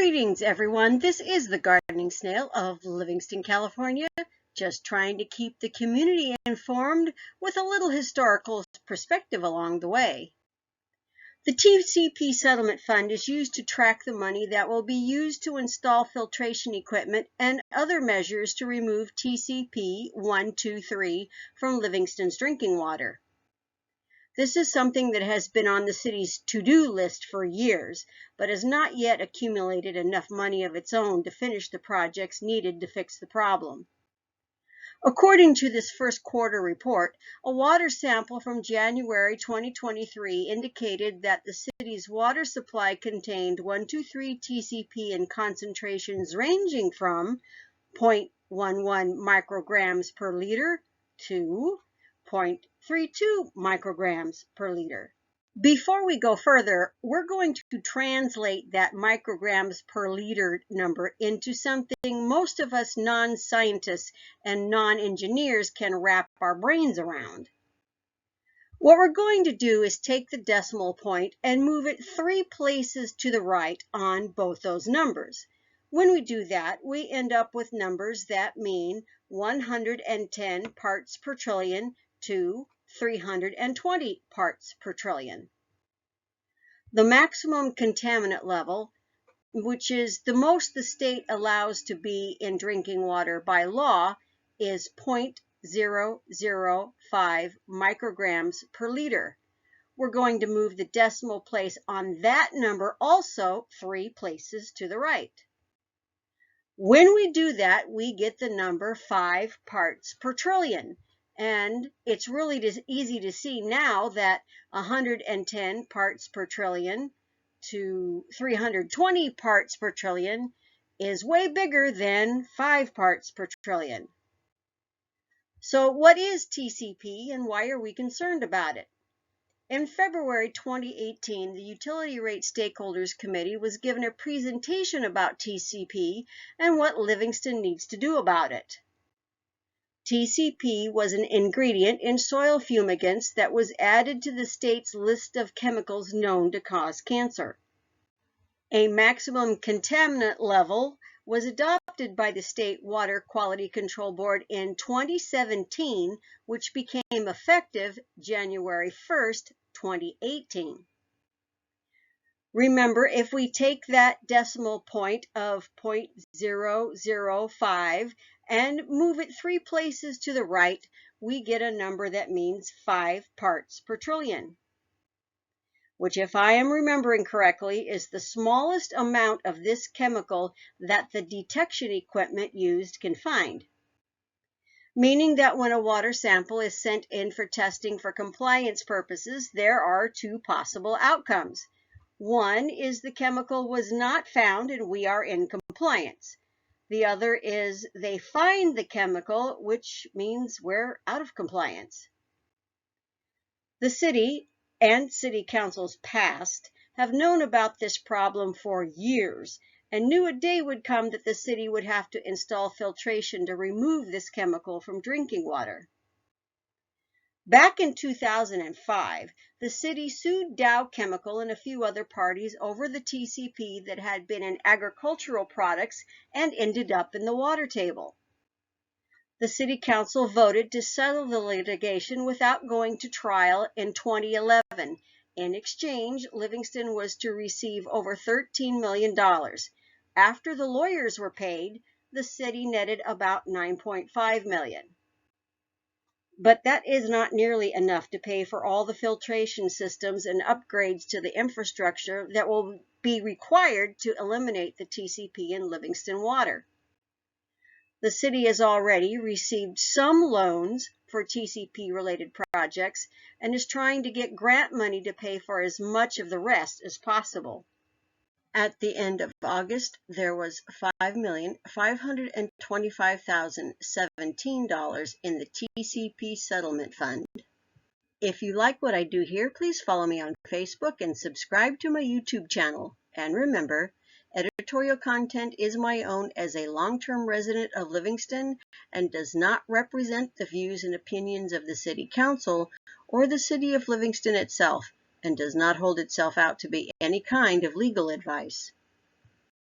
Greetings, everyone. This is the Gardening Snail of Livingston, California, just trying to keep the community informed with a little historical perspective along the way. The TCP Settlement Fund is used to track the money that will be used to install filtration equipment and other measures to remove TCP-1, 2, 3 from Livingston's drinking water. This is something that has been on the city's to-do list for years, but has not yet accumulated enough money of its own to finish the projects needed to fix the problem. According to this first quarter report, a water sample from January 2023 indicated that the city's water supply contained 123 TCP in concentrations ranging from 0.11 micrograms per liter to 0.32 micrograms per liter. Before we go further, we're going to translate that micrograms per liter number into something most of us non-scientists and non-engineers can wrap our brains around. What we're going to do is take the decimal point and move it 3 places to the right on both those numbers. When we do that, we end up with numbers that mean 110 parts per trillion to 320 parts per trillion. The maximum contaminant level, which is the most the state allows to be in drinking water by law, is 0.005 micrograms per liter. We're going to move the decimal place on that number also 3 places to the right. When we do that, we get the number 5 parts per trillion. And it's really easy to see now that 110 parts per trillion to 320 parts per trillion is way bigger than 5 parts per trillion. So what is TCP and why are we concerned about it? In February 2018, the Utility Rate Stakeholders Committee was given a presentation about TCP and what Livingston needs to do about it. TCP was an ingredient in soil fumigants that was added to the state's list of chemicals known to cause cancer. A maximum contaminant level was adopted by the State Water Quality Control Board in 2017, which became effective January 1st, 2018. Remember, if we take that decimal point of 0.005 and move it 3 places to the right, we get a number that means 5 parts per trillion, which, if I am remembering correctly, is the smallest amount of this chemical that the detection equipment used can find. Meaning that when a water sample is sent in for testing for compliance purposes, there are 2 possible outcomes. One is the chemical was not found and we are in compliance. The other is they find the chemical, which means we're out of compliance. The city and city councils past have known about this problem for years and knew a day would come that the city would have to install filtration to remove this chemical from drinking water. Back in 2005, the city sued Dow Chemical and a few other parties over the TCP that had been in agricultural products and ended up in the water table. The city council voted to settle the litigation without going to trial in 2011. In exchange, Livingston was to receive over $13 million. After the lawyers were paid, the city netted about $9.5 million. But that is not nearly enough to pay for all the filtration systems and upgrades to the infrastructure that will be required to eliminate the TCP in Livingston water. The city has already received some loans for TCP-related projects and is trying to get grant money to pay for as much of the rest as possible. At the end of August, there was $5,525,017 in the TCP Settlement Fund. If you like what I do here, please follow me on Facebook and subscribe to my YouTube channel. And remember, editorial content is my own as a long-term resident of Livingston and does not represent the views and opinions of the City Council or the City of Livingston itself, and does not hold itself out to be any kind of legal advice.